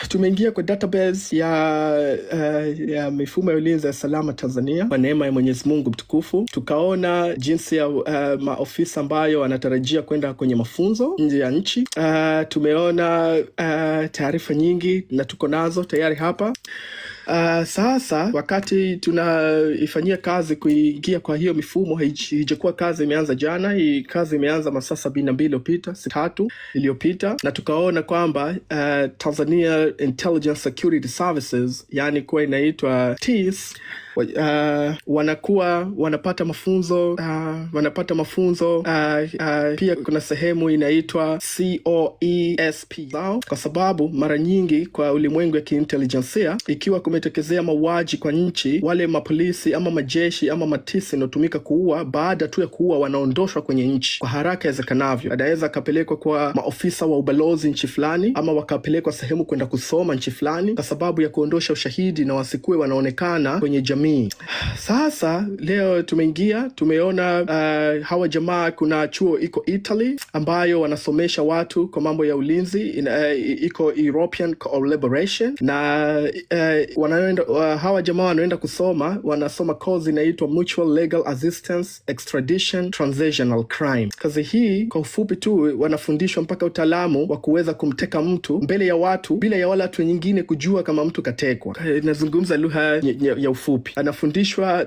tumeingia kwa database ya mifumo ya ulinzi ya salama Tanzania kwa neema ya Mwenyezi Mungu mtukufu. Tukaona jinsi ya maofisa ambayo wanatarajia kwenda kwenye mafunzo nje ya nchi. Tumeona taarifa nyingi na tuko nazo tayari hapa. Sasa wakati tunaifanyia kazi kuingia kwa hiyo mifumo, haijakuwa kazi imeanza jana. Hii kazi imeanza masaa 72 iliyopita, siku 3 iliyopita, na tukaona kwamba Tanzania Intelligence Security Services, yani kwa inaitwa TIS, wanapata mafunzo pia kuna sehemu inaitwa COESP, kwa sababu mara nyingi kwa ulimwengu ya kiintelijensia, ikiwa kumetokezea mauaji kwa nchi, wale mapolisi ama majeshi ama matisi inatumika kuua, baada tu ya kuua wanaondoshwa kwenye nchi kwa haraka iwezekanavyo. Anaweza akapelekwa kwa maofisa wa ubalozi nchi fulani, ama wakapelekwa sehemu kwenda kusoma nchi fulani, kwa sababu ya kuondosha ushahidi na wasikue wanaonekana kwenye jamii. Sasa leo tumeona hawa jamaa, kuna chuo iko Italy ambayo wanasomesha watu kwa mambo ya ulinzi, iko European Collaboration, na hawa jamaa wanaenda wanasoma course inaitwa Mutual Legal Assistance Extradition Transnational Crime. Kazi hii kwa ufupi tu wanafundishwa mpaka utaalamu wa kuweza kumteka mtu mbele ya watu bila ya wala watu wengine kujua kama mtu katekwa. Nazungumza lugha ya ufupi. Anafundishwa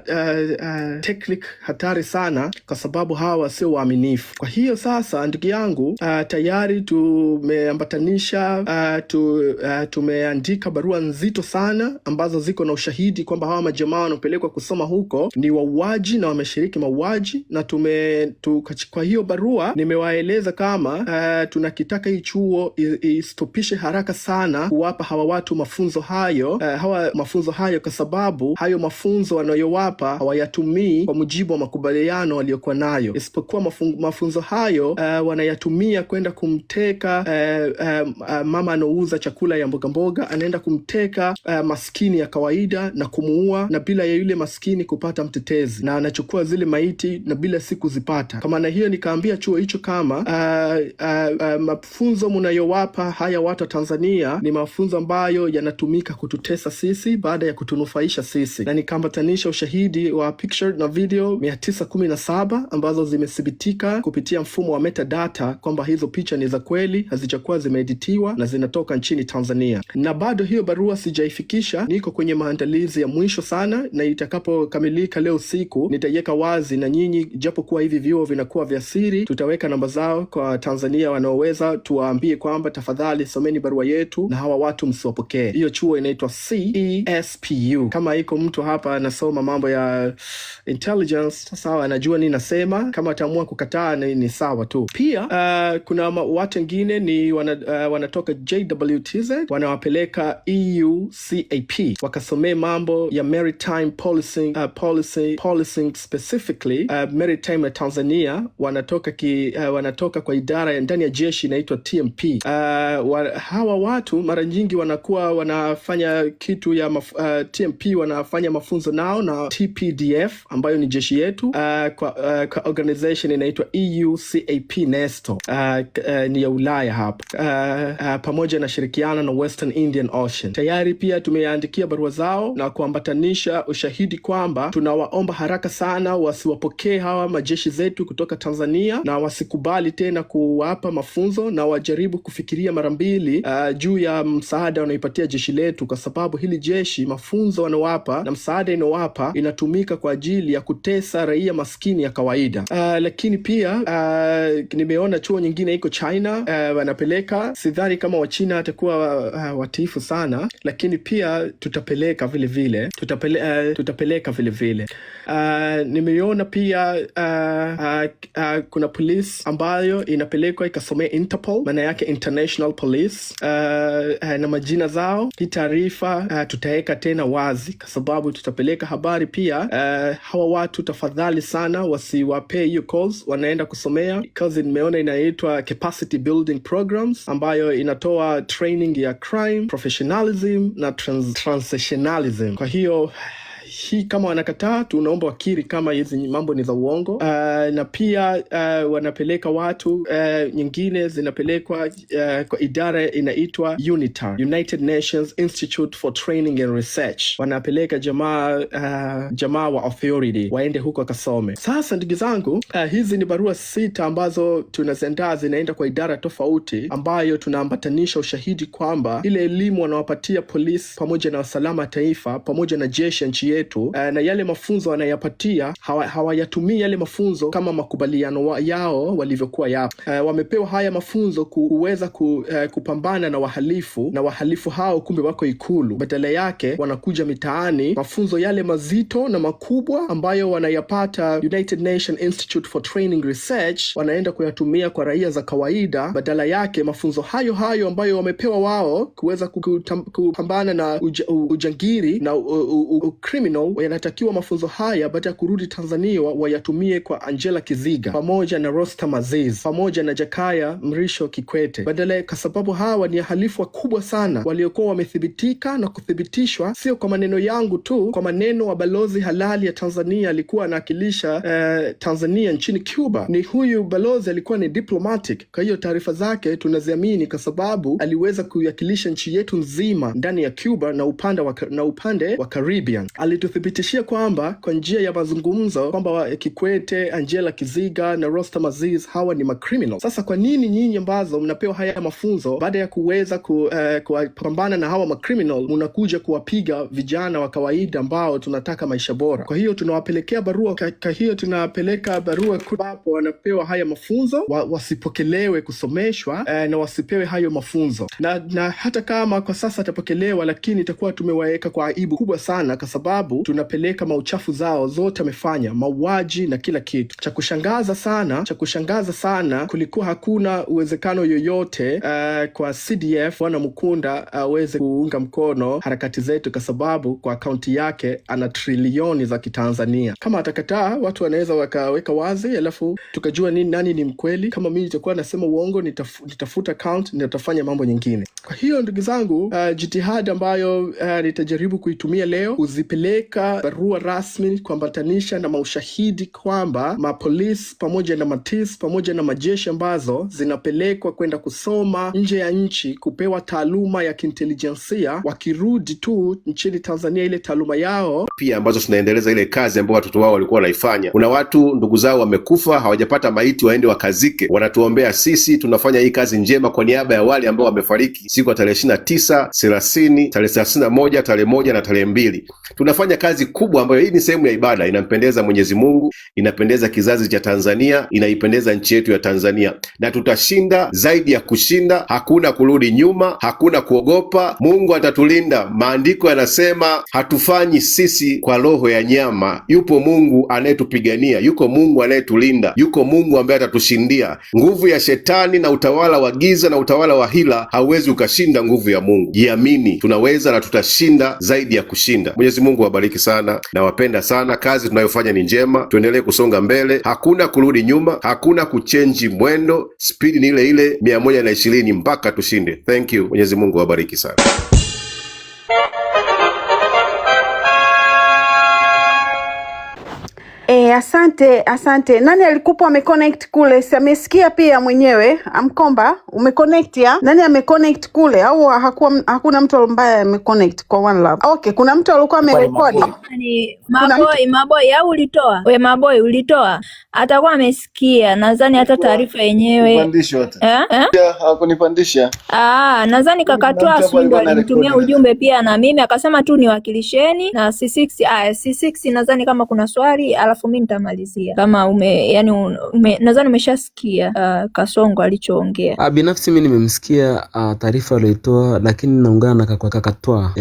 technique hatari sana, kwa sababu hawa sio waaminifu. Kwa hiyo sasa, ndugu yangu, tayari tumeandika barua nzito sana ambazo ziko na ushahidi kwamba hawa majamaa wanapelekwa kusoma huko ni wauaji na wameshiriki mauaji, na kwa hiyo barua nimewaeleza kama tunakitaka hii chuo istopishe haraka sana kuwapa hawa watu mafunzo hayo, kwa sababu hayo mafunzo wanayowapa hawayatumii kwa mujibu wa makubaliano waliokuwa nayo, isipokuwa mafunzo hayo wanayatumia kwenda kumteka mama anouza chakula ya mboga, anaenda kumteka maskini ya kawaida na kumuua, na bila ya yule maskini kupata mtetezi, na anachukua zile maiti na bila siku zipata. Kwa maana hiyo nikaambia chuo hicho kama mafunzo mnayowapa haya watu wa Tanzania ni mafunzo ambayo yanatumika kututesa sisi baada ya kutunufaisha sisi, na nikambatanisha ushahidi wa picture na video 917 ambazo zimethibitika kupitia mfumo wa metadata kwamba hizo picha ni za kweli, hazijakuwa zimeeditiwa na zinatoka nchini Tanzania. Na bado hiyo barua sijaifikisha, niko kwenye maandalizi ya mwisho sana, na itakapokamilika leo usiku nitaiweka wazi na nyinyi, japo kuwa hivi vyuo vinakuwa vya siri, tutaweka namba zao kwa Tanzania wanaoweza, tuwaambie kwamba tafadhali someni barua yetu na hawa watu msiwapokee. Hiyo chuo inaitwa CESPU. Kama iko mtu hapa anasoma mambo ya intelligence, sawa, anajua nini nasema. Kama ataamua kukataa ni sawa tu. Pia kuna watu wengine ni wanatoka JWTZ, wanawapeleka EUCAP wakasomea mambo ya maritime policing specifically maritime ya Tanzania. Wanatoka kwa idara ya ndani ya jeshi inaitwa TMP. Hawa watu mara nyingi wanakuwa wanafanya kitu ya TMP wanafanya mafunzo nao na TPDF ambayo ni jeshi yetu, kwa organization inaitwa EUCAP Nesto, ni ya Ulaya hapa, pamoja na shirikiana na Western Indian Ocean. Tayari pia tumeandikia barua zao na kuambatanisha ushahidi kwamba tunawaomba haraka sana wasiwapokee hawa majeshi zetu kutoka Tanzania, na wasikubali tena kuwapa mafunzo, na wajaribu kufikiria mara mbili juu ya msaada wanaoipatia jeshi letu, kwa sababu hili jeshi mafunzo wanawapa na msaada inawapa inatumika kwa ajili ya kutesa raia maskini ya kawaida. Lakini pia nimeona chuo nyingine iko China, wanapeleka. Sidhani kama Wachina atakuwa watiifu sana, lakini pia tutapeleka vile vile. Nimeona pia kuna police ambayo inapelekwa ikasomea Interpol, maana yake International Police, na majina zao. Hii taarifa tutaweka tena wazi, kwa sababu tutapeleka habari pia. Hawa watu tafadhali sana wasiwape hiyo course wanaenda kusomea. Kazi nimeona inaitwa Capacity Building Programs, ambayo inatoa training ya crime, professionalism na transactionalism. Kwa hiyo hii kama wanakataa, tunaomba wakiri kama hizi mambo ni za uongo. Na pia wanapeleka watu nyingine zinapelekwa kwa idara inaitwa UNITAR, United Nations Institute for Training and Research. Wanapeleka jamaa wa authority waende huko kasome. Sasa ndugu zangu, hizi ni barua 6 ambazo tunaziandaa, zinaenda kwa idara tofauti, ambayo tunaambatanisha ushahidi kwamba ile elimu wanawapatia polisi pamoja na usalama taifa pamoja na jeshi nchi yetu, na yale mafunzo wanayapatia hawayatumii yale mafunzo kama makubaliano yao walivyokuwa yapo. Wamepewa haya mafunzo kuweza kupambana na wahalifu, na wahalifu hao kumbe wako Ikulu. Badala yake wanakuja mitaani, mafunzo yale mazito na makubwa ambayo wanayapata United Nations Institute for Training Research wanaenda kuyatumia kwa raia za kawaida. Badala yake mafunzo hayo ambayo wamepewa wao kuweza kupambana na ujangiri na criminal, yanatakiwa mafunzo haya baada ya kurudi Tanzania wayatumie kwa Angela Kiziga pamoja na Rostam Aziz pamoja na Jakaya Mrisho Kikwete. Badala, kwa sababu hawa ni wahalifu wakubwa sana waliokuwa wamethibitika na kuthibitishwa, sio kwa maneno yangu tu, kwa maneno wa balozi halali ya Tanzania alikuwa anawakilisha Tanzania nchini Cuba. Ni huyu balozi alikuwa ni diplomatic, kwa hiyo taarifa zake tunaziamini kwa sababu aliweza kuwakilisha nchi yetu nzima ndani ya Cuba na upande wa Caribbean. Alituthibitishia kwamba kwa njia ya mazungumzo kwamba Kikwete, Angela Kiziga na Rostam Aziz hawa ni macriminal. Sasa kwa nini nyinyi ambazo mnapewa haya mafunzo, baada ya kuweza kupambana na hawa macriminal, mnakuja kuwapiga vijana wa kawaida ambao tunataka maisha bora? Kwa hiyo tunawapelekea barua, kwa hiyo tunapeleka barua hapo wanapewa haya mafunzo, wasipokelewe kusomeshwa na wasipewe hayo mafunzo. Na hata kama kwa sasa atapokelewa, lakini itakuwa tumewaweka kwa aibu kubwa sana, kwa sababu tunapeleka mauchafu zao zote amefanya, mauaji na kila kitu. Cha kushangaza sana kulikuwa hakuna uwezekano yoyote kwa CDF Bwana Mukunda aweze kuunga mkono harakati zetu, kwa sababu kwa akaunti yake ana trilioni za Kitanzania. Kama atakataa, watu wanaweza wakaweka wazi, alafu tukajua nani ni mkweli. Kama mimi nitakuwa nasema uongo, nitafuta account, nitafanya mambo nyingine. Kwa hiyo ndugu zangu, jitihada ambayo nitajaribu kuitumia leo, uzipeleka barua rasmi kuambatanisha na maushahidi kwamba mapolisi pamoja na matis pamoja na majeshi ambazo zinapelekwa kwenda kusoma nje ya nchi kupewa taaluma ya kiintelijensia, wakirudi tu nchini Tanzania ile taaluma yao pia ambazo tunaendeleza ile kazi ambayo watoto wao walikuwa wanaifanya. Kuna watu ndugu zao wamekufa, hawajapata maiti waende wakazike, wanatuombea sisi. Tunafanya hii kazi njema kwa niaba ya wale ambao wamefariki siku ya tarehe 29, 30, tarehe 31, tarehe 1 na tarehe 2. Tunafanya kazi kubwa ambayo hii ni sehemu ya ibada, inampendeza Mwenyezi Mungu, inapendeza kizazi cha Tanzania, inaipendeza nchi yetu ya Tanzania, na tutashinda zaidi ya kushinda. Hakuna kurudi nyuma, hakuna kuogopa. Mungu atatulinda. Maandiko yanasema hatufanyi sisi kwa roho ya nyama. Yupo Mungu anayetupigania, yuko Mungu anayetulinda, yuko Mungu ambaye atatushindia. Nguvu ya shetani na utawala wa giza na utawala wa hila hauwezi ukashinda nguvu ya Mungu. Jiamini, tunaweza na tutashinda zaidi ya kushinda. Mwenyezi Mungu awabariki sana, na wapenda sana. Kazi tunayofanya ni njema, tuendelee kusonga mbele, hakuna kurudi nyuma, hakuna kuchenji mwendo. Speed ni ile ile 120 mpaka tushinde. Thank you. Mwenyezi Mungu awabariki sana. Asante. Nani alikupa ameconnect kule? Si amesikia pia mwenyewe Amkomba umeconnect ya? Nani ameconnect kule au hakuna mtu ambaye ameconnect kwa One Love? Okay, kuna mtu alikuwa amerekodi. Ni Maboy au ulitoa? Wewe Maboy ulitoa. Atakuwa amesikia. Nadhani hata taarifa yenyewe. Kupandisha wote. Hakunipandisha. Nadhani kakatoa Swingo alinitumia ujumbe pia na mimi akasema tu niwakilisheni na C6 nadhani kama kuna swali alafu mimi nitamalizia. Kama nadhani umeshasikia Kasongo alichoongea. Binafsi mimi nimemsikia taarifa aliyoitoa, lakini naungana na kakatoa.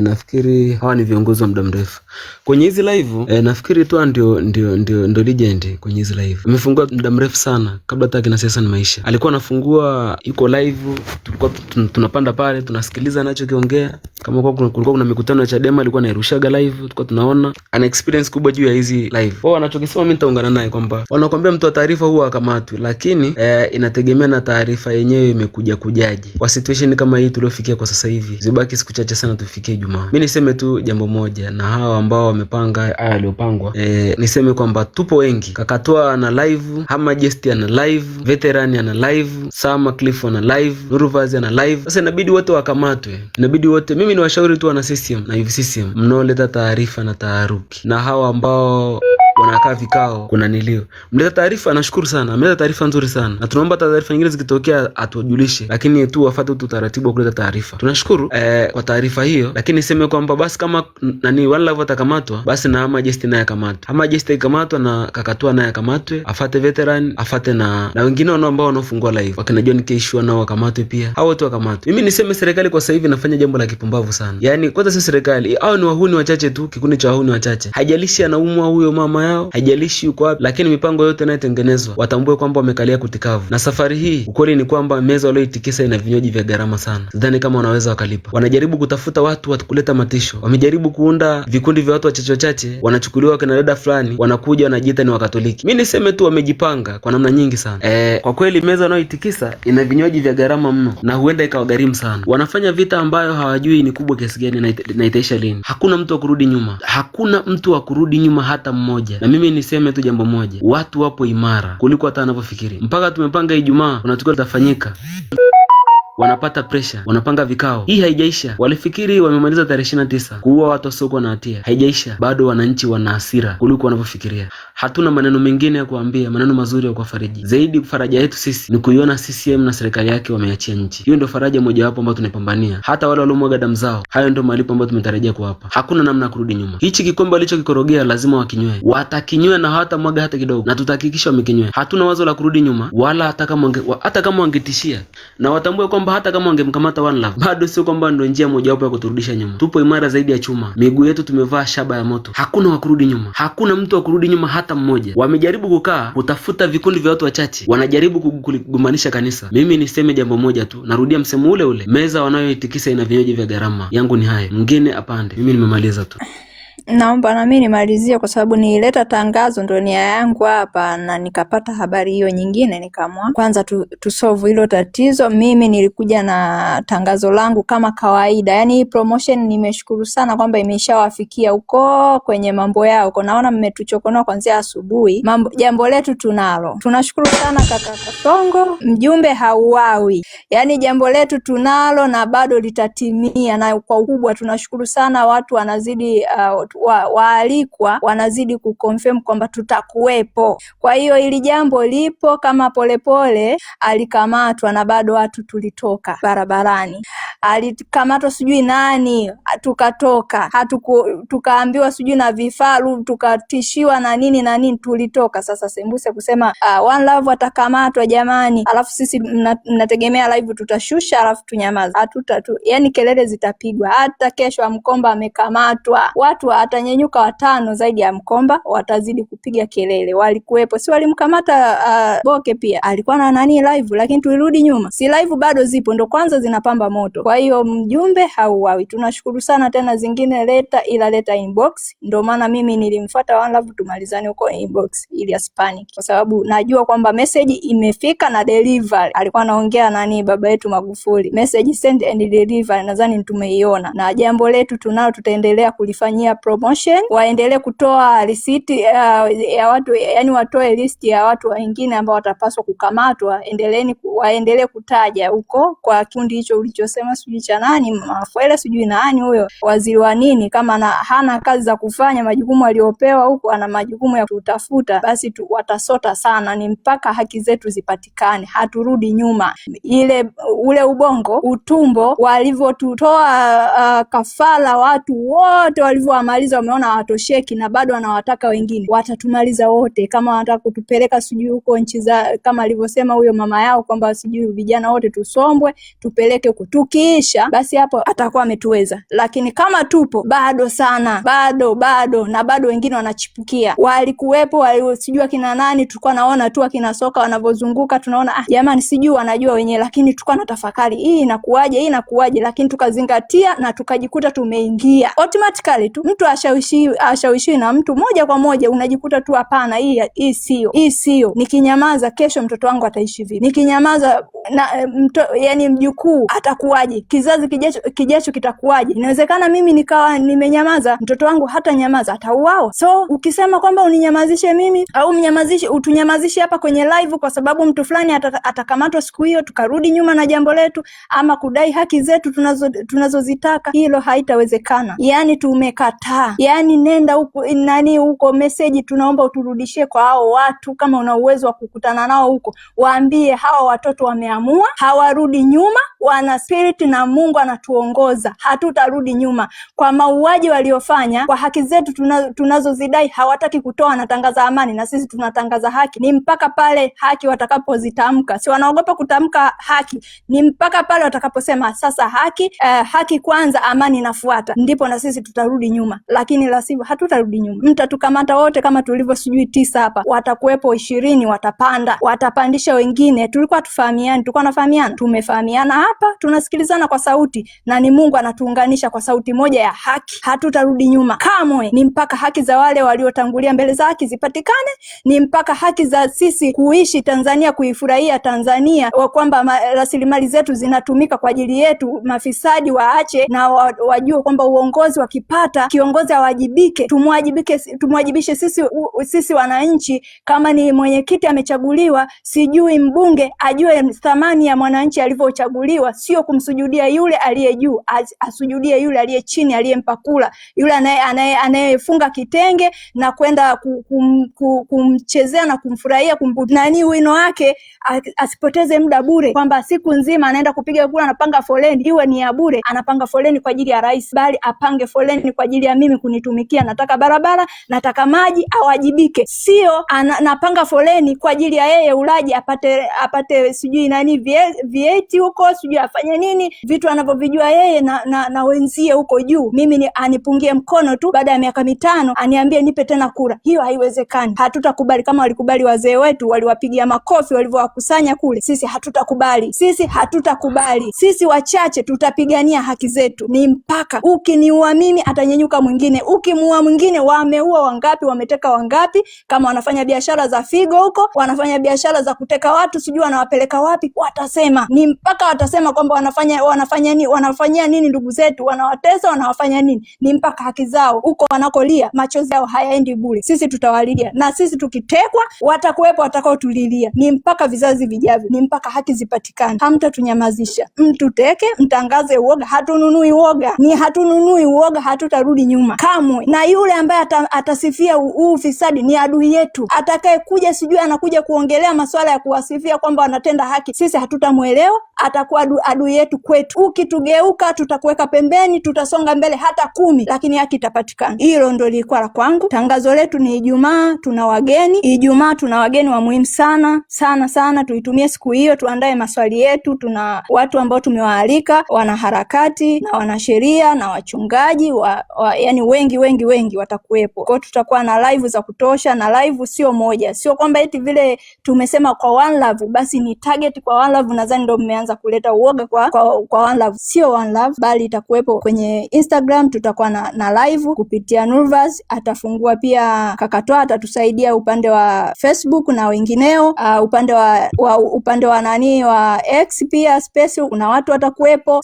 Nafikiri hawa ni viongozi wa muda mrefu kwenye hizi live. Nafikiri tu ndio legend kwenye hizi live. Amefungua muda mrefu sana kabla hata kina Siasa ni Maisha. Alikuwa anafungua yuko live, tulikuwa tunapanda pale tunasikiliza anachokiongea. Kama kulikuwa kuna mikutano ya Chadema alikuwa anairushaga live, tulikuwa tunaona. Ana experience kubwa juu ya hizi live. Kwa wanachokisema mimi nitaungana naye kwamba wanakuambia mtu wa taarifa huwa akamatwi, lakini inategemea na taarifa yenyewe imekuja kujaje. Kwa situation kama hii tuliofikia kwa sasa hivi, zibaki siku chache sana tufikie Ijumaa. Mimi niseme tu jambo moja, na hawa ambao wamepanga haya yaliyopangwa, niseme kwamba tupo wengi. Kakatoa ana live, Hama Jest ana live, Veteran ana live, Sama Cliff ana live, Nuruvazi ana live. Sasa inabidi wote wakamatwe, inabidi wote. Mimi ni washauri tu wana CCM na hivi CCM mnaoleta taarifa na taharuki, na hawa ambao wanakaa vikao kuna nilio mleta taarifa, nashukuru sana, mleta taarifa nzuri sana, na tunaomba taarifa nyingine zikitokea atujulishe, lakini tu wafuate tu taratibu kuleta taarifa. Tunashukuru kwa taarifa hiyo, lakini niseme kwamba basi kama One Love atakamatwa, basi na Hama Jest naye akamatwe. Hama Jest ikamatwa na Kakatoa naye akamatwe, afate Veteran, afate na wengine ambao wanaofungua live, wakina John Keishua nao wakamatwe pia, hao wote wakamatwe. Mimi niseme serikali kwa sasa hivi inafanya jambo la kipumbavu sana. Yani kwanza si serikali, hao ni wahuni wachache tu, kikundi cha wahuni wachache. Haijalishi anaumwa huyo mama yao, haijalishi yuko wapi, lakini mipango yote inayotengenezwa watambue kwamba wamekalia kutikavu. Na safari hii ukweli ni kwamba meza walioitikisa ina vinywaji vya gharama sana. Sidhani kama wanaweza wakalipa. Wanajaribu kutafuta watu wa kuleta matisho. Wamejaribu kuunda vikundi vya watu wachache, wanachukuliwa kina dada fulani, wanakuja wanajiita ni Wakatoliki. Mimi niseme tu wamejipanga kwa namna nyingi sana. Kwa kweli meza wanayoitikisa ina vinywaji vya gharama mno, na huenda ikawagharimu sana. Wanafanya vita ambayo hawajui ni kubwa kiasi gani na itaisha lini. Hakuna mtu wa kurudi nyuma. Hakuna mtu wa kurudi nyuma hata mmoja. Na mimi niseme tu jambo moja, watu wapo imara kuliko hata wanavyofikiri. Mpaka tumepanga Ijumaa kuna tukio litafanyika, wanapata pressure, wanapanga vikao. Hii haijaisha. Walifikiri wamemaliza tarehe 29 kuua watu wasiokuwa na hatia. Haijaisha. Bado wananchi wana hasira kuliko wanavyofikiria. Hatuna maneno mengine ya kuambia, maneno mazuri ya kufariji. Zaidi faraja yetu sisi ni kuiona CCM na serikali yake wameachia nchi. Hiyo ndio faraja moja wapo ambayo tunaipambania. Hata wale waliomwaga damu zao, hayo ndio malipo ambayo tumetarajia kuwapa. Hakuna namna ya kurudi nyuma. Hichi kikombe walichokikorogea lazima wakinywe. Watakinywe na hawatamwaga hata kidogo, na tutahakikisha wamekinywe. Hatuna wazo la kurudi nyuma, wala hata kama wangetishia. Na watambue kwamba hata kama wangemkamata One Love, bado sio kwamba ndio njia moja wapo ya kuturudisha nyuma. Tupo imara zaidi ya chuma. Miguu yetu tumevaa shaba ya moto. Hakuna wa kurudi nyuma. Hakuna mtu wa kurudi nyuma hata mmoja. Wamejaribu kukaa kutafuta vikundi vya watu wachache. Wanajaribu kugombanisha kanisa. Mimi niseme jambo moja tu. Narudia msemo ule. Meza wanayoitikisa ina vinywaji vya gharama. Yangu ni haya. Mwingine apande. Mimi nimemaliza tu. Naomba na mimi nimalizie kwa sababu nilileta tangazo ndio nia yangu hapa, na nikapata habari hiyo nyingine, nikaamua kwanza tusolve hilo tatizo. Mimi nilikuja na tangazo langu kama kawaida. Yaani hii promotion nimeshukuru sana kwamba imeshawafikia huko kwenye mambo yao. Kwa naona mmetuchokonoa kuanzia asubuhi. Jambo letu tunalo. Tunashukuru sana kaka Kasongo, mjumbe hauawi. Yaani jambo letu tunalo na bado litatimia, na kwa ukubwa tunashukuru sana. Watu wanazidi waalikwa wanazidi kuconfirm kwamba tutakuwepo. Kwa hiyo ili jambo lipo. Kama Polepole alikamatwa na bado watu tulitoka barabarani, alikamatwa sijui nani tukatoka, tukaambiwa sijui na vifaru, tukatishiwa na nini tulitoka. Sasa sembuse kusema One Love atakamatwa jamani, alafu sisi mnategemea live tutashusha alafu tunyamaza. Yani kelele zitapigwa. Hata kesho Mkomba amekamatwa, watu atanyenyuka 5 zaidi ya Mkomba watazidi kupiga kelele. Walikuwepo, si walimkamata Boke pia alikuwa na nani live, lakini tulirudi nyuma. Si live bado zipo, ndo kwanza zinapamba moto. Kwa hiyo mjumbe hauawi. Tunashukuru sana tena, zingine leta inbox. Ndio maana mimi nilimfuata One Love tumalizane huko inbox ili asipanic, kwa sababu najua kwamba message imefika na delivery. Alikuwa anaongea nani baba yetu Magufuli, message send and deliver, nadhani tumeiona. Na jambo letu tunalo, tutaendelea kulifanyia promotion. Waendelee kutoa receipt ya watu, yani watoe list ya watu wengine ambao watapaswa kukamatwa. Waendelee kutaja huko kwa kikundi hicho ulichosema sijui cha nani Mafuele sijui nani huyo waziri wa nini, kama hana kazi za kufanya, majukumu aliopewa huko ana majukumu ya kutafuta, basi watasota sana. Ni mpaka haki zetu zipatikane, haturudi nyuma. Ule ubongo utumbo walivyotutoa kafala, watu wote walivyowamaliza wameona hawatosheki na bado wanawataka wengine, watatumaliza wote. Kama wanataka kutupeleka sijui huko nchi za kama alivyosema huyo mama yao kwamba sijui vijana wote tusombwe tupeleke huko, tukiisha basi hapo atakuwa ametuweza. Lakini kama tupo bado sana, bado na bado wengine wanachipukia. Walikuwepo sijui akina nani, tulikuwa naona tu akina Soka wanavyozunguka, tunaona jamani sijui wanajua wenyewe, lakini tulikuwa na tafakari hii inakuaje, lakini tukazingatia na tukajikuta tumeingia automatically tu. Mtu mtu ashawishi na mtu moja kwa moja unajikuta tu hapana, hii sio. Nikinyamaza kesho mtoto wangu ataishi vipi? Nikinyamaza yani mjukuu atakuwaje? Kizazi kijacho kitakuwaje? Inawezekana mimi nikawa nimenyamaza, mtoto wangu hata nyamaza, atauawa. So ukisema kwamba uninyamazishe mimi au utunyamazishe hapa kwenye live kwa sababu mtu fulani atakamatwa siku hiyo, tukarudi nyuma na jambo letu ama kudai haki zetu tunazozitaka, hilo haitawezekana. Yani tumekataa. Yani nenda huko message, tunaomba uturudishie kwa hao watu, kama una uwezo wa kukutana nao huko, waambie hawa watoto wameamua, hawarudi nyuma, wana spirit na Mungu anatuongoza, hatutarudi nyuma. Kwa mauaji waliofanya, kwa haki zetu tunazozidai, hawataki kutoa, natangaza amani, na sisi tunatangaza haki. Ni mpaka pale haki watakapozitamka. Si wanaogopa kutamka haki, ni mpaka pale watakaposema sasa haki kwanza, amani inafuata, ndipo na sisi tutarudi nyuma. Lakini la sivyo hatutarudi nyuma. Mtatukamata wote kama tulivyo 9 hapa, watakuwepo 20, watapandisha wengine. Tulikuwa nafahamiana, tumefahamiana hapa, tunasikilizana kwa sauti, na ni Mungu anatuunganisha kwa sauti moja ya haki. Hatutarudi nyuma kamwe. Ni mpaka haki za wale waliotangulia mbele za haki zipatikane, ni mpaka haki za sisi kuishi Tanzania, kuifurahia Tanzania, kwamba rasilimali zetu zinatumika kwa ajili yetu. Mafisadi waache na wajue kwamba uongozi wakipata kiongozi awajibike, tumwajibishe sisi wananchi. Kama ni mwenyekiti amechaguliwa, sijui mbunge, ajue thamani ya mwananchi alivyochaguliwa, sio kumsujudia yule aliye juu, asujudie yule aliye chini, aliyempa kula, yule anayefunga kitenge na kwenda kumchezea na kumfurahia wino wake, asipoteze muda bure, kwamba siku nzima anaenda kupiga kura, anapanga foleni, iwe ni ya bure. Anapanga foleni kwa ajili ya rais, bali apange foleni kwa ajili ya mimi kunitumikia. Nataka barabara, nataka maji, awajibike. Sio anapanga foleni kwa ajili ya yeye ulaji, apate sijui vieti huko, sijui afanye nini, vitu anavyovijua yeye na wenzie huko juu. Mimi anipungie mkono tu baada ya miaka 5 aniambie nipe tena kura. Hiyo haiwezekani. Hatutakubali. Kama walikubali wazee wetu, waliwapigia makofi walivyowakusanya kule, sisi hatutakubali. Sisi wachache tutapigania haki zetu. Ni mpaka ukiniua mimi atanyenyuka mwingine, ukimuua mwingine. Wameua wangapi? Wameteka wangapi? Kama wanafanya biashara za figo huko, wanafanya biashara za kuteka watu, sijui wanawapeleka wapi, watasema. Ni mpaka watasema kwamba wanafanyia nini ndugu zetu, wanawatesa, wanawafanya nini. Ni mpaka haki zao huko wanakolia, machozi yao hayaendi bure. Sisi tutawalilia, na sisi tukitekwa watakuwepo watakao tulilia. Ni mpaka vizazi vijavyo, ni mpaka haki zipatikane. Hamtatunyamazisha. Mtuteke, mtangaze uoga, hatununui uoga, hatutarudi nyuma kamwe. Na yule ambaye atasifia ufisadi ni adui yetu. Atakaye kuja sijui anakuja kuongelea masuala ya kuwasifia kwamba wanatenda haki, sisi hatutamuelewa, atakuwa adui yetu kwetu. Ukitugeuka tutakuweka pembeni, tutasonga mbele hata 10, lakini haki itapatikana. Hilo ndio lilikuwa la kwangu. Tangazo letu ni Ijumaa tuna wageni wa muhimu sana. Tuitumie siku hiyo, tuandae maswali yetu. Tuna watu ambao tumewaalika, wanaharakati na wanasheria na wachungaji yani wengi watakuwepo. Kwa tutakuwa na live za kutosha, na live sio moja. Sio kwamba eti vile tumesema kwa One Love basi ni target kwa One Love. Nadhani ndio mmeanza kuleta uoga kwa One Love. Sio One Love, bali itakuwepo kwenye Instagram. Tutakuwa na live kupitia Nurvaz, atafungua pia Kakatoa, atatusaidia upande wa Facebook na wengineo. Upande wa X pia Space kuna watu watakuwepo,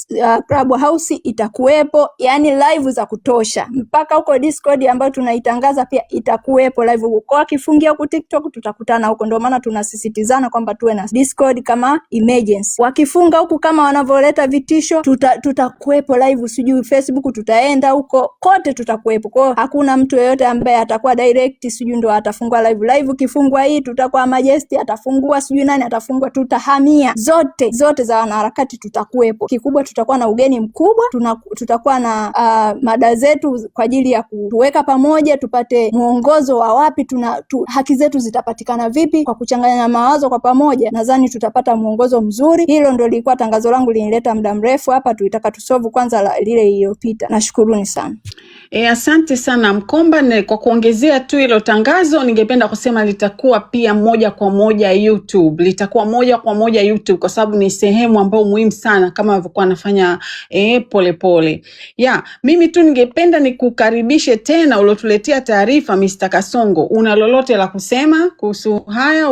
Clubhouse itakuwepo, yani live za kutosha. Mpaka huko Discord ambayo tunaitangaza pia itakuwepo live huko. Kwa kifungia huko TikTok tutakutana huko. Ndio maana tunasisitizana kwamba tuwe na Discord kama emergency. Wakifunga huko kama wanavoleta vitisho, tutakuwepo live, sijui Facebook tutaenda huko, kote tutakuwepo. Kwa hakuna mtu yeyote ambaye atakuwa direct sijui ndo atafungua live kifungwa hii tutakuwa Majesty atafungua, sijui nani atafungua, tutahamia zote za wanaharakati tutakuwepo. Kikubwa tutakuwa na ugeni mkubwa, tutakuwa na mada zetu kwa ajili ya kuweka pamoja, tupate muongozo wa wapi haki zetu zitapatikana vipi. Kwa kuchanganya mawazo kwa pamoja, nadhani tutapata muongozo mzuri. Hilo ndio lilikuwa tangazo langu, linileta muda mrefu hapa, tulitaka tusolve kwanza lile iliyopita. Nashukuruni sana. Asante sana Mkomba. Kwa kuongezea tu hilo tangazo, ningependa kusema litakuwa pia moja kwa moja YouTube. Litakuwa moja kwa moja YouTube kwa sababu ni sehemu ambayo muhimu sana kama alivyokuwa anafanya Polepole. Mimi tu ningependa nikukaribishe tena uliotuletea taarifa Mr. Kasongo. Una lolote la kusema kuhusu haya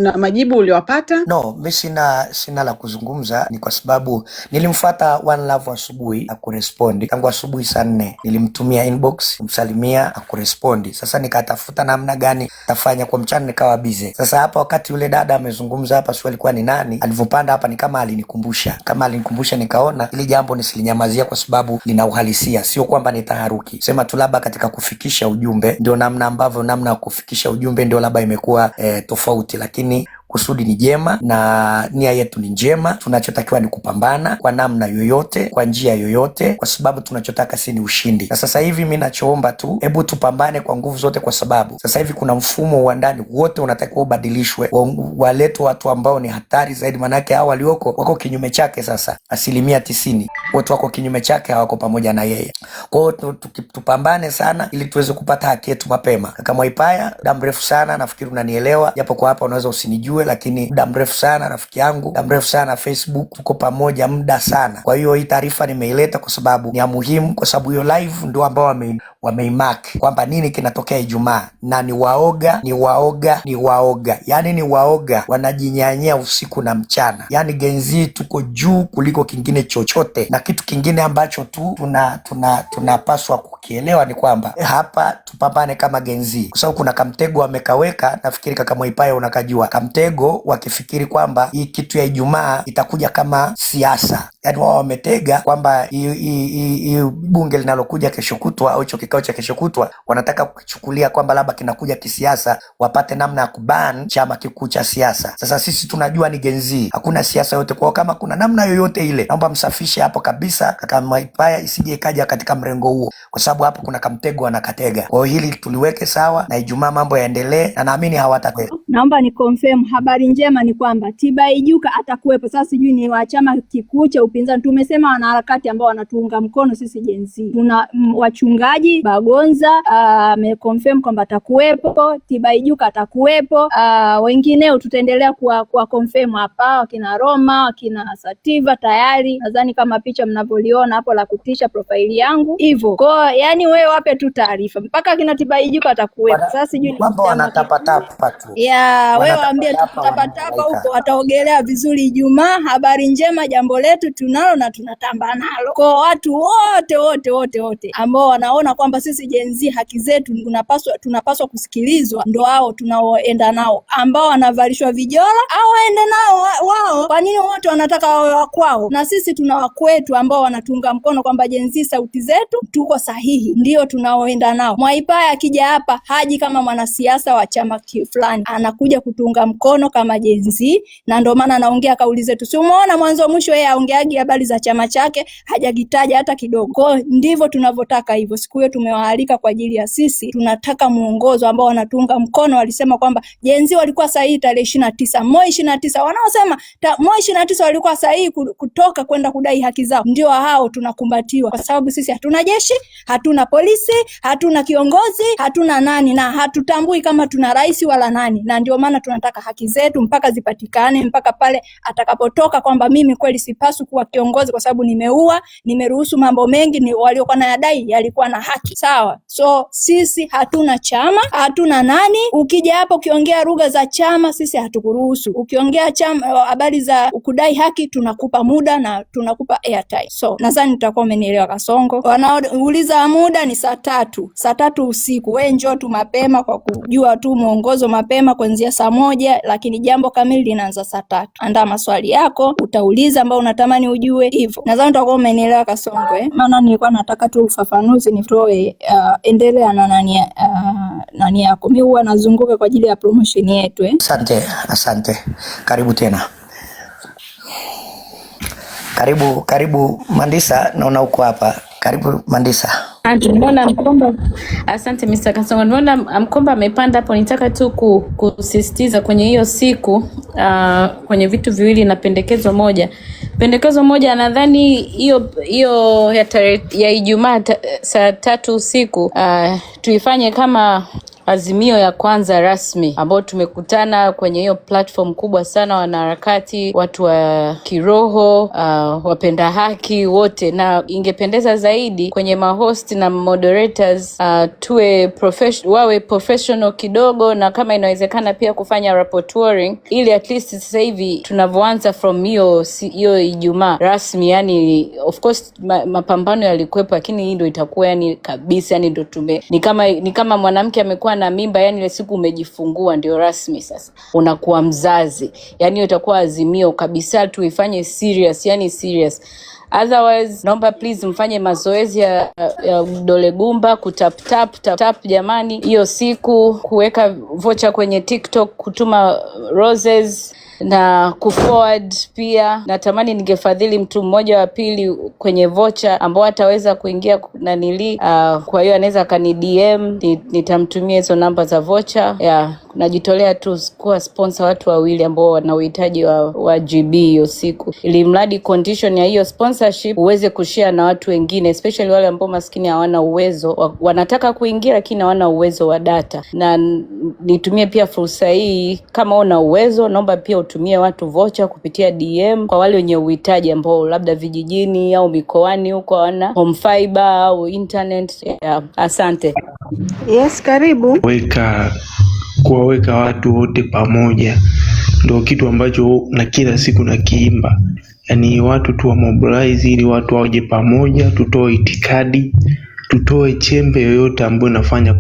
na majibu uliowapata? No, mimi sina la kuzungumza, ni kwa sababu nilimfuata One Love asubuhi akurespondi. Tangu asubuhi saa 4 nilimtumia inbox kumsalimia akurespondi. Sasa nikatafuta namna gani tafanya kwa mchana, nikawa busy. Sasa hapa wakati yule dada amezungumza hapa, sio alikuwa ni nani, alivyopanda hapa ni kama alinikumbusha, nikaona ili jambo nisilinyamazia kwa sababu lina uhalisia, sio kwamba ni taharuki. Sema tu labda katika kufikisha ujumbe ndio namna ya kufikisha ujumbe ndio labda imekuwa tofauti, lakini kusudi ni jema na nia yetu ni njema. Tunachotakiwa ni kupambana kwa namna yoyote, kwa njia yoyote, kwa sababu tunachotaka si ni ushindi. Na sasa hivi mimi nachoomba tu, hebu tupambane kwa nguvu zote, kwa sababu sasa hivi kuna mfumo wa ndani wote unatakiwa ubadilishwe, waletwe watu ambao ni hatari zaidi, manake hao wako kinyume chake. Sasa 90% wote wako kinyume chake, hawako pamoja na yeye. Kwa hiyo tupambane sana ili tuweze kupata haki yetu mapema. Kaka Mwaipaya, muda mrefu sana, nafikiri unanielewa, japo kwa hapa unaweza usinijue, lakini muda mrefu sana rafiki yangu, muda mrefu sana Facebook, tuko pamoja muda sana. Kwa hiyo hii taarifa nimeileta kwa sababu ni ya muhimu, kwa sababu hiyo live ndio ambao wameimark kwamba nini kinatokea Ijumaa, na ni waoga, yani ni waoga, wanajinyanyia usiku na mchana. Yani Gen-Z tuko juu kuliko kingine chochote, na kitu kingine ambacho tu tunapaswa kukielewa ni kwamba hapa tupambane kama Gen-Z, kwa sababu kuna kamtego wamekaweka, nafikiri kaka Mwaipaya unakajua kamtego, wakifikiri kwamba hii kitu ya Ijumaa itakuja kama siasa. Yani wao wametega kwamba hii bunge linalokuja kesho kutwa au hicho kikao cha kesho kutwa wanataka kuchukulia kwamba labda kinakuja kisiasa, wapate namna ya kuban chama kikuu cha siasa. Sasa sisi tunajua ni Gen-Z, hakuna siasa yote. Kwa kama kuna namna yoyote ile, naomba msafishe hapo kabisa kaka Mwaipaya, isije ikaja katika mrengo huo, kwa sababu hapo kuna kamtego anakatega. Kwa hiyo hili tuliweke sawa na Ijumaa mambo yaendelee, na naamini hawatatega. Naomba ni confirm, habari njema ni kwamba Tibaijuka atakuwepo. Sasa sijui ni wa chama kikuu cha upinzani. Tumesema wanaharakati ambao wanatuunga mkono sisi Gen-Z. Tuna wachungaji Bagonza ameconfirm kwamba atakuwepo, Tibaijuka atakuwepo, wengineo tutaendelea kuwa confirm hapa, wakina Roma, wakina Sativa tayari. Nadhani kama picha mnavyoliona hapo la kutisha profile yangu hivyo. Kwa yani wewe wape tu taarifa mpaka kina Tibaijuka atakuwepo. Sasa sijui mambo wanatapatapa tu. Wewe waambie tutapatapa huko, wataogelea vizuri Ijumaa. Habari njema, jambo letu tunalo na tunatamba nalo. Kwa watu wote ambao wanaona kwamba sisi Gen-Z haki zetu tunapaswa kusikilizwa, ndo hao tunaoenda nao, ambao wanavalishwa vijora au waende nao wao. Kwa nini wote wanataka wao kwao? Na sisi tuna wakwetu ambao wanatunga mkono kwamba Gen-Z sauti zetu tuko sahihi, ndio tunaoenda nao. Mwaipaya akija hapa haji kama mwanasiasa wa chama fulani, anakuja kutunga mkono kama Gen-Z, na ndio maana anaongea kauli zetu. Si umeona mwanzo mwisho yeye aongeagi habari za chama chake, hajagitaja hata kidogo. Kwa ndivyo tunavyotaka hivyo. Siku hiyo tumewaalika kwa ajili ya sisi tunataka muongozo ambao wanatunga mkono. Walisema kwamba Gen-Z walikuwa sahihi tarehe 29 Moi 29, wanaosema Moi 29 walikuwa sahihi kutoka kwenda kudai haki zao, ndio hao tunakumbatiwa, kwa sababu sisi hatuna jeshi, hatuna polisi, hatuna kiongozi, hatuna nani, na hatutambui kama tuna rais wala nani. Na ndio maana tunataka haki zetu mpaka zipatikane, mpaka pale atakapotoka kwamba mimi kweli sipaswi kuwa kiongozi kwa sababu nimeruhusu mambo mengi waliokuwa nayadai yalikuwa na haki. Sawa. So sisi hatuna chama, hatuna nani. Ukija hapo ukiongea lugha za chama sisi hatukuruhusu. Ukiongea chama habari za kudai haki tunakupa muda na tunakupa airtime. So nadhani utakuwa umenielewa Kasongo. Wanauliza muda ni saa 3 usiku. Wewe njoo tu mapema kwa kujua tu muongozo mapema kuanzia saa 1, lakini jambo kamili linaanza saa 3. Andaa maswali yako, utauliza ambao unatamani ujue hivyo. Nadhani utakuwa umenielewa Kasongo. Maana nilikuwa nataka tu ufafanuzi nitoe. Endelea na nani yako. Mimi huwa nazunguka kwa ajili ya promotion yetu. Asante. Karibu tena. Karibu Mandisa, naona uko hapa. Karibu Mandisa. Nimeona Mkomba, asante Mr. Kasongo. Nimeona Mkomba amepanda hapo, nitaka tu kusisitiza kwenye hiyo siku kwenye vitu viwili na pendekezo moja. Pendekezo moja, nadhani hiyo ya Ijumaa saa 3 usiku tuifanye kama azimio ya kwanza rasmi ambao tumekutana kwenye hiyo platform kubwa sana, wanaharakati, watu wa kiroho, wapenda haki wote, na ingependeza zaidi kwenye mahost na moderators wawe professional kidogo, na kama inawezekana pia kufanya rapporteuring, ili at least sasa hivi tunavyoanza from hiyo Ijumaa rasmi, yani of course mapambano yalikuwepo, lakini hii ndio itakuwa yani kabisa, yani ndio ni kama mwanamke amekuwa na mimba, yani ile siku umejifungua ndio rasmi sasa unakuwa mzazi, yani hiyo itakuwa azimio kabisa, tuifanye serious, yani serious. Otherwise naomba please mfanye mazoezi ya dole gumba, tap jamani hiyo siku, kuweka vocha kwenye TikTok, kutuma roses na kuforward pia. Natamani ningefadhili mtu mmoja wa pili kwenye vocha ambao ataweza kuingia kwa hiyo anaweza kani DM, nitamtumia hizo namba za vocha. Najitolea tu kuwa sponsor watu wawili ambao wana uhitaji wa GB hiyo siku, ili mradi condition ya hiyo sponsorship uweze kushare na watu wengine, especially wale ambao maskini hawana uwezo, wanataka kuingia lakini hawana uwezo wa data. Na nitumie pia fursa hii, kama una uwezo naomba pia utumie watu vocha kupitia DM kwa wale wenye uhitaji ambao labda vijijini au mikoani huko hawana home fiber au internet. Asante. Yes, karibu. Kuwaweka watu wote pamoja ndio kitu ambacho na kila siku nakiimba. Yani watu tu wa mobilize ili watu waje pamoja, tutoe itikadi, tutoe chembe yoyote ambayo inafanya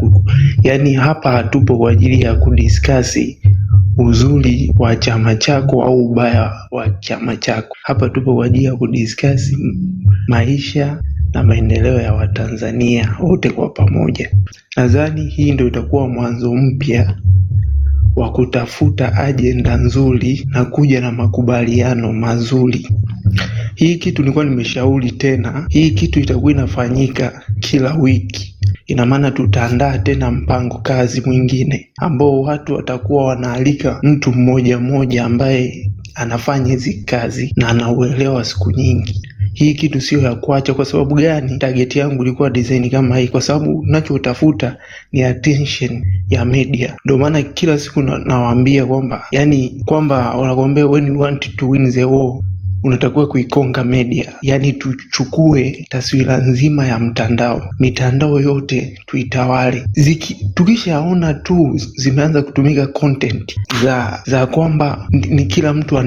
yani hapa hatupo kwa ajili ya kudiskasi uzuri wa chama chako au ubaya wa chama chako. Hapa tupo kwa ajili ya kudiskasi maisha na maendeleo ya Watanzania wote kwa pamoja. Nadhani hii ndio itakuwa mwanzo mpya wa kutafuta ajenda nzuri na kuja na makubaliano mazuri. Hii kitu nilikuwa nimeshauri tena, hii kitu itakuwa inafanyika kila wiki. Ina maana tutaandaa tena mpango kazi mwingine ambao watu watakuwa wanaalika mtu mmoja ambaye anafanya hizi kazi na anauelewa siku nyingi. Hii kitu sio ya kuacha. Kwa sababu gani? Target yangu ilikuwa design kama hii, kwa sababu ninachotafuta ni attention ya media. Ndio maana kila siku nawaambia kwamba wanakuambia when you want to win the war unatakiwa kuikonga media. Yani tuchukue taswira nzima ya mitandao yote tuitawale. Tukishaona tu zimeanza kutumika content za kwamba ni kila mtu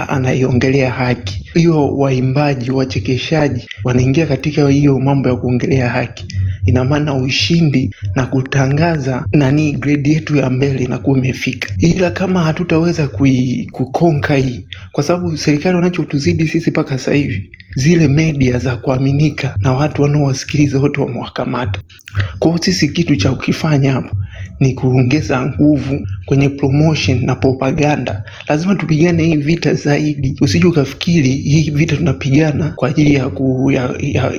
anaiongelea haki, hiyo waimbaji, wachekeshaji wanaingia katika hiyo mambo ya kuongelea haki, ina maana ushindi na kutangaza grade yetu ya mbele inakuwa imefika. Ila kama hatutaweza kukonka hii, kwa sababu serikali wanachotuzidi sisi paka sasa hivi zile media za kuaminika na watu wanaowasikiliza wote wamewakamata. Kwa hiyo sisi kitu cha ukifanya hapo ni kuongeza nguvu kwenye promotion na propaganda. Lazima tupigane hii vita zaidi. Usije ukafikiri hii vita tunapigana kwa ajili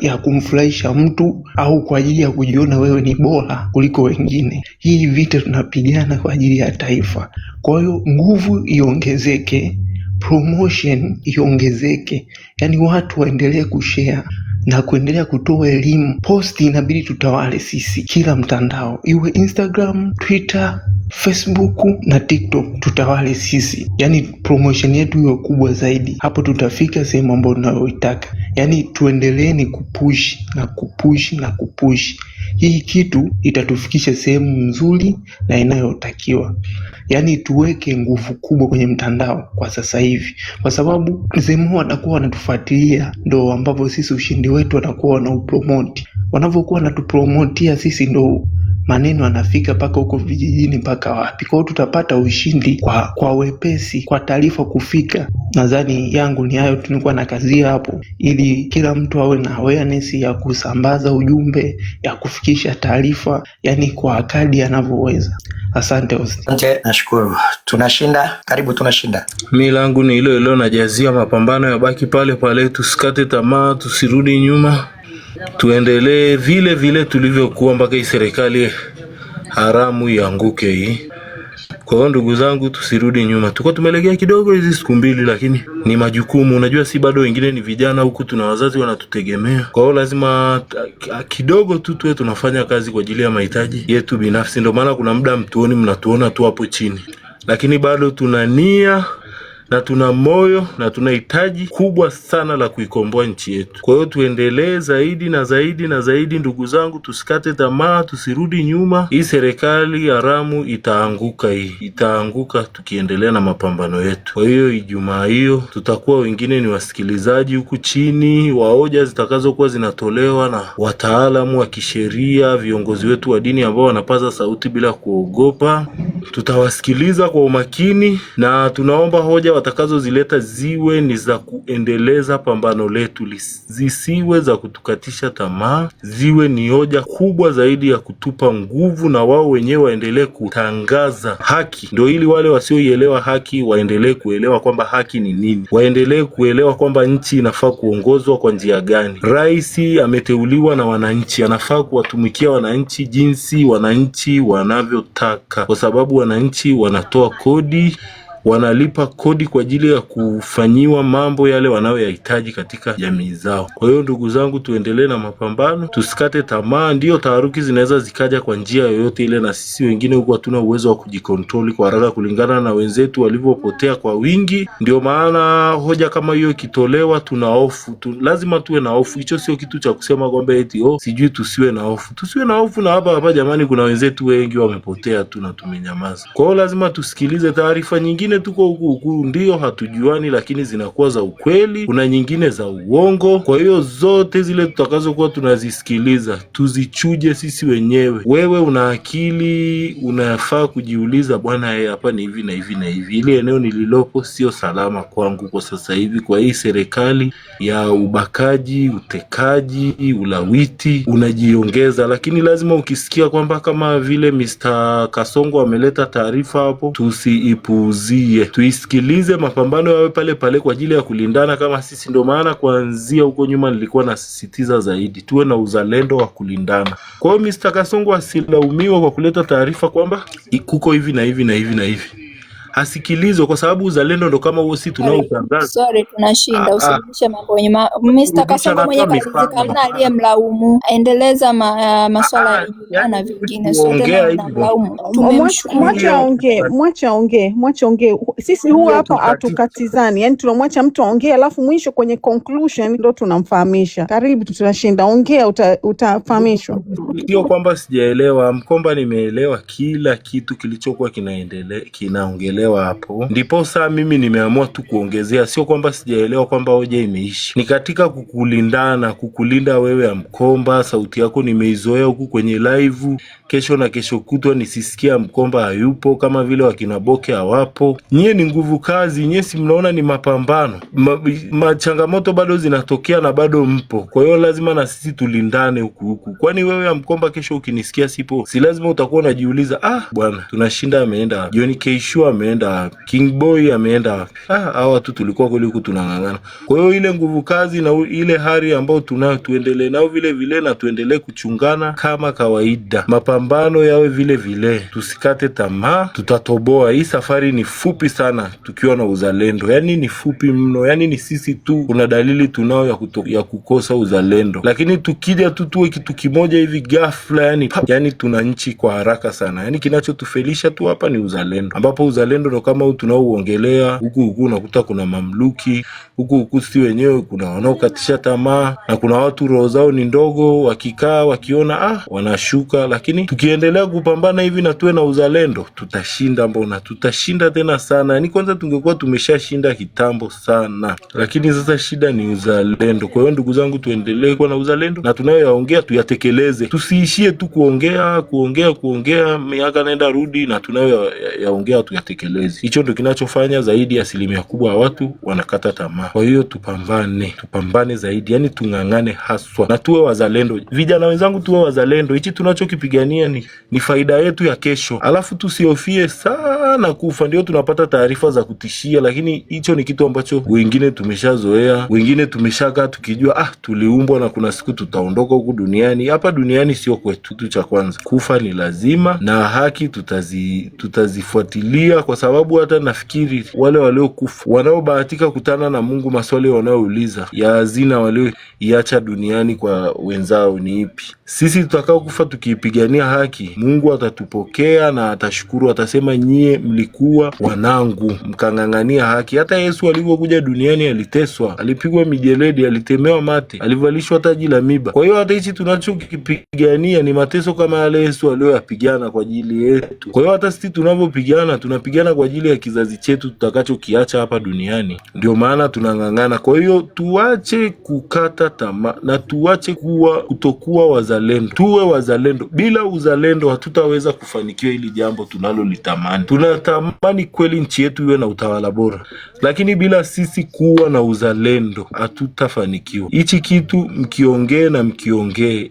ya kumfurahisha mtu au kwa ajili ya kujiona wewe ni bora kuliko wengine. Hii vita tunapigana kwa ajili ya taifa. Kwa hiyo nguvu iongezeke, promotion iongezeke. Yani watu waendelee kushare na kuendelea kutoa elimu. Posti inabidi tutawale sisi, kila mtandao, iwe Instagram, Twitter, Facebook na TikTok, tutawale sisi. Yani promotion yetu iwe kubwa zaidi. Hapo tutafika sehemu ambayo tunayoitaka. Yani tuendeleeni kupush na kupush na kupush. Hii kitu itatufikisha sehemu nzuri na inayotakiwa. Yani tuweke nguvu kubwa kwenye mtandao kwa sasa hivi, kwa sababu sehemu watakuwa wanatufuatilia, ndo ambapo sisi ushindi wetu watakuwa wanaupromote. Wanavyokuwa wanatupromotia sisi, ndo maneno yanafika paka huko vijijini paka wapi. Kwa hiyo tutapata ushindi kwa wepesi, kwa taarifa kufika. Nadhani yangu ni hayo, tulikuwa na kazi hapo, ili kila mtu awe na awareness ya kusambaza ujumbe, ya kufikisha taarifa, yani kwa akadi anavyoweza. Asante Osti. Asante, nashukuru. Tunashinda, karibu tunashinda. Mimi langu ni hilo najazia mapambano yabaki pale pale, tusikate tamaa, tusirudi nyuma. tuendelee vile vile tulivyokuwa mpaka hii serikali haramu ianguke hii. Kwa hiyo ndugu zangu, tusirudi nyuma. Tuko tumelegea kidogo hizi siku mbili, lakini ni majukumu. Unajua si bado wengine ni vijana huku, tuna wazazi wanatutegemea. Kwa hiyo lazima kidogo tu tuwe tunafanya kazi kwa ajili ya mahitaji yetu binafsi. Ndio maana kuna muda mtuoni mnatuona tu hapo chini, lakini bado tuna nia na tuna moyo na tuna hitaji kubwa sana la kuikomboa nchi yetu. Kwa hiyo tuendelee zaidi na zaidi na zaidi ndugu zangu, tusikate tamaa, tusirudi nyuma. Hii serikali haramu itaanguka, itaanguka tukiendelea na mapambano yetu. Kwa hiyo Ijumaa hiyo tutakuwa wengine ni wasikilizaji huku chini wa hoja zitakazokuwa zinatolewa na wataalamu wa kisheria, viongozi wetu wa dini ambao wanapaza sauti bila kuogopa. Tutawasikiliza kwa umakini na tunaomba hoja watakazozileta ziwe ni za kuendeleza pambano letu, zisiwe za kutukatisha tamaa, ziwe ni hoja kubwa zaidi ya kutupa nguvu, na wao wenyewe waendelee kutangaza haki. Ndio ili wale wasioielewa haki waendelee kuelewa kwamba haki ni nini, waendelee kuelewa kwamba nchi inafaa kuongozwa kwa njia gani. Rais ameteuliwa na wananchi, anafaa kuwatumikia wananchi jinsi wananchi wanavyotaka, kwa sababu wananchi wanatoa kodi, wanalipa kodi kwa ajili ya kufanyiwa mambo yale wanayoyahitaji katika jamii zao. Kwa hiyo ndugu zangu, tuendelee na mapambano, tusikate tamaa. Ndio taharuki zinaweza zikaja kwa njia yoyote ile, na sisi wengine huko hatuna uwezo wa kujikontroli kwa haraka kulingana na wenzetu walivyopotea kwa wingi. Ndio maana hoja kama hiyo ikitolewa tuna hofu, lazima tuwe na hofu. Hicho sio kitu cha kusema kwamba eti sijui tusiwe na hofu. Tusiwe na hofu, na hapa jamani kuna wenzetu wengi wamepotea tu na tumenyamaza. Kwa hiyo lazima tusikilize taarifa nyingine. Tuko huku ndio hatujuani, lakini zinakuwa za ukweli, kuna nyingine za uongo. Kwa hiyo zote zile tutakazokuwa tunazisikiliza tuzichuje sisi wenyewe. Wewe una akili, unafaa kujiuliza, bwana hapa ni hivi na hivi na hivi, ile eneo nililopo sio salama kwangu kwa sasa hivi, kwa hii serikali ya ubakaji, utekaji, ulawiti unajiongeza. Lakini lazima ukisikia kwamba kama vile Mr. Kasongo ameleta taarifa hapo, tusiipuuzie, tuisikilize, mapambano yawe pale pale kwa ajili ya kulindana kama sisi. Ndio maana kuanzia huko nyuma nilikuwa nasisitiza zaidi tuwe na uzalendo wa kulindana. Kwa hiyo Mr. Kasongo asilaumiwa kwa kuleta taarifa kwamba kuko hivi na hivi na hivi na hivi, asikilizwe, kwa sababu uzalendo ndo kama huo si tunaotangaza. Sorry, tunashinda. Usirudishe mambo nyuma. Mr. Kasongo mwenyewe kalizika, hamna aliyemlaumu. Endeleza masuala ya na vingine. Sio tena mlaumu. Mwacha ongee. Sisi huwa hapa hatukatizani. Yaani tunamwacha mtu aongee, alafu mwisho kwenye conclusion ndo tunamfahamisha. Karibu, tunashinda. Ongea, utafahamishwa. Sio kwamba sijaelewa, Mkomba nimeelewa kila kitu kilichokuwa kinaongelewa hapo. Ndipo saa mimi nimeamua tu kuongezea, sio kwamba sijaelewa kwamba hoja imeisha. Ni katika kukulinda wewe Mkomba. Sauti yako nimeizoea huku kwenye live, kesho na kesho kutwa nisisikia Mkomba hayupo, kama vile wakina Boke hawapo. Nyie ni nguvu kazi, nyie si mnaona ni mapambano. Changamoto bado zinatokea na bado mpo. Kwa hiyo lazima na sisi tulindane huku. Kwani wewe Mkomba kesho ukinisikia sipo, si lazima utakuwa unajiuliza, bwana Tunashinda ameenda wapi? John Keishu ameenda wapi? King Boy ameenda wapi? Hawa tu tulikuwa kule huku tunang'ang'ana. Kwa hiyo ile nguvu kazi na ile hari ambayo tunayo tuendelee nao vile vile, na tuendelee kuchungana kama kawaida. Mapambano yawe vile vile. Tusikate tamaa, tutatoboa. Hii safari ni fupi sana tukiwa na uzalendo. Yaani ni fupi mno. Yaani ni sisi tu kuna dalili tunao ya kukosa uzalendo. Lakini tukija tu tuwe kitu kimoja hivi ghafla, yani tuna nchi kwa haraka sana. Yaani kinachotufelisha tu hapa ni uzalendo. Ambapo uzalendo ndo kama tunaouongelea huku unakuta kuna mamluki, huku si wenyewe kuna wanaokatisha tamaa, na kuna watu roho zao ni ndogo, wakikaa wakiona wanashuka. Lakini tukiendelea kupambana hivi na tuwe na uzalendo, tutashinda. Mbona tutashinda tena sana. Yaani kwanza tungekuwa tumeshashinda kitambo sana, lakini sasa shida ni uzalendo. Kwa hiyo ndugu zangu, tuendelee kuwa na uzalendo, na tunayoyaongea tuyatekeleze. Tusiishie tu kuongea miaka nenda rudi, na tunayoyaongea tuyatekeleze. haitoshelezi. Hicho ndio kinachofanya zaidi ya asilimia kubwa ya watu wanakata tamaa. Kwa hiyo tupambane zaidi, yani tung'ang'ane haswa na tuwe wazalendo. Vijana wenzangu, tuwe wazalendo. Hichi tunachokipigania ni faida yetu ya kesho. Alafu tusihofie sana kufa. Ndio tunapata taarifa za kutishia, lakini hicho ni kitu ambacho wengine tumeshazoea. Wengine tumeshakaa tukijua tuliumbwa na kuna siku tutaondoka huku duniani. Hapa duniani sio kwetu. Kitu cha kwanza, kufa ni lazima, na haki tutazifuatilia, kwa sababu hata nafikiri wale waliokufa wanaobahatika kutana na Mungu, maswali wanayouliza ya hazina walioiacha duniani kwa wenzao ni ipi? Sisi tutakao kufa tukiipigania haki, Mungu atatupokea na atashukuru, atasema nyie mlikuwa wanangu mkang'ang'ania haki. Hata Yesu alipokuja duniani aliteswa, alipigwa mijeledi, alitemewa mate, alivalishwa taji la miba. Kwa hiyo hata hichi tunachokipigania ni mateso kama yale Yesu aliyoyapigana kwa ajili yetu. Kwa hiyo hata sisi tunapigana kwa ajili ya kizazi chetu tutakachokiacha hapa duniani. Ndio maana tunang'ang'ana. Kwa hiyo tuache kukata tamaa na tuache kutokuwa wazalendo. Tuwe wazalendo. Bila uzalendo hatutaweza kufanikiwa hili jambo tunalolitamani. Tunatamani kweli nchi yetu iwe na utawala bora, lakini bila sisi kuwa na uzalendo hatutafanikiwa. Hichi kitu mkiongee,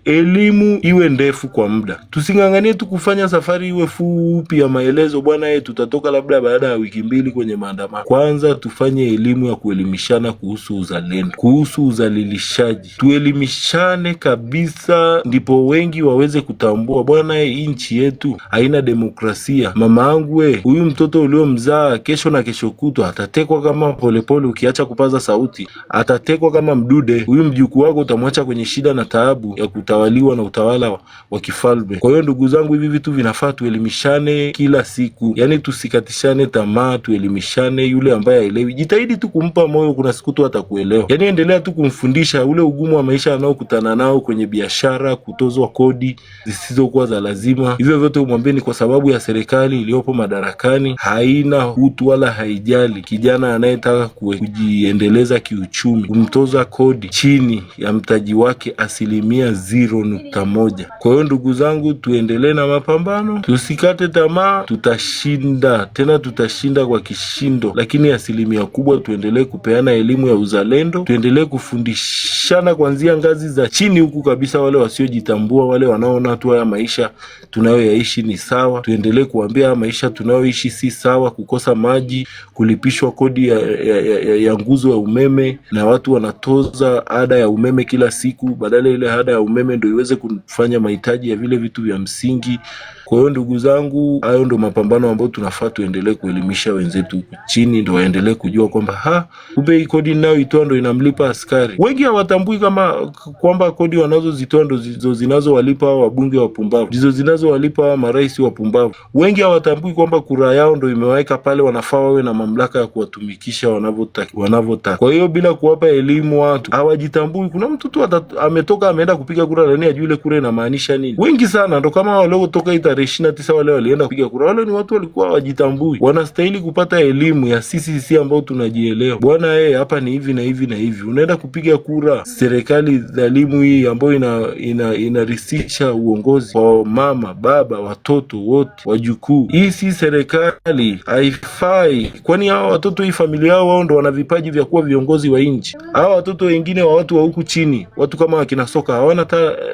elimu iwe ndefu kwa muda. Tusing'ang'anie tu kufanya safari iwe fupi ya maelezo, bwana tutatoka labda baada ya wiki 2 kwenye maandamano. Kwanza tufanye elimu ya kuelimishana kuhusu uzalendo, kuhusu uzalilishaji. Tuelimishane kabisa, ndipo wengi waweze kutambua bwana nchi yetu haina demokrasia. Mama yangu huyu mtoto uliomzaa kesho na kesho kutwa atatekwa kama Polepole, ukiacha kupaza sauti atatekwa kama Mdude. Huyu mjukuu wako utamwacha kwenye shida na taabu ya kutawaliwa na utawala wa kifalme. Kwa hiyo ndugu zangu, hivi vitu vinafaa tuelimishane kila siku. Yani tusikatishane tamaa, tuelimishane. Yule ambaye haelewi, jitahidi tu kumpa moyo, kuna siku tu atakuelewa. Yani endelea tu kumfundisha ule ugumu wa maisha anaokutana nao kwenye biashara, kutozwa kodi zisizokuwa za lazima. Hivyo vyote umwambie ni kwa sababu ya serikali iliyopo madarakani haina utu wala haijali kijana anayetaka kujiendeleza kiuchumi, kumtoza kodi chini ya mtaji wake 0.1%. Kwa hiyo ndugu zangu, tuendelee na mapambano, tusikate tamaa. Tutashinda, tena tutashinda kwa kishindo. Lakini asilimia kubwa tuendelee kupeana elimu ya uzalendo, tuendelee kufundishana kuanzia ngazi za chini huku kabisa, wale wasiojitambua, wale wanaoona tu haya maisha tunayoyaishi ni sawa. Tuendelee kuambia maisha tunayoishi si sawa, kukosa maji, kulipishwa kodi ya nguzo ya umeme, na watu wanatoza ada ya umeme kila siku, badala ile ada ya umeme ndio iweze kufanya mahitaji ya vile vitu vya msingi. Kwa hiyo ndugu zangu, hayo ndio mapambano ambayo tunafaa tuendelee kuelimisha wenzetu chini, ndio waendelee kujua kwamba kumbe hii kodi ninayoitoa ndio inamlipa askari. Wengi hawatambui kwamba kodi wanazozitoa ndio zinazowalipa wabunge wapumbavu, ndizo zinazowalipa marais wapumbavu. Wengi hawatambui kwamba kura yao ndio imewaweka pale, wanafaa wawe na mamlaka ya kuwatumikisha wanavyotaka. Kwa hiyo bila kuwapa elimu watu hawajitambui. Kuna mtu tu ametoka ameenda kupiga kura, lakini ajui ile kura inamaanisha nini. Wengi sana ndio kama wale kutoka 29 wale walienda kupiga kura, wale ni watu walikuwa hawajitambui. Wanastahili kupata elimu ya sisi ambao tunajielewa. Bwana hapa ni hivi na hivi na hivi. Unaenda kupiga kura serikali dhalimu hii ambayo inarisisha uongozi kwa mama, baba, watoto wote, wajukuu. Hii si serikali, haifai. Kwani hao watoto, hii familia yao, wao ndo wana vipaji vya kuwa viongozi wa nchi. Hao watoto wengine wa watu wa huku chini, watu kama wakina Soka, hawana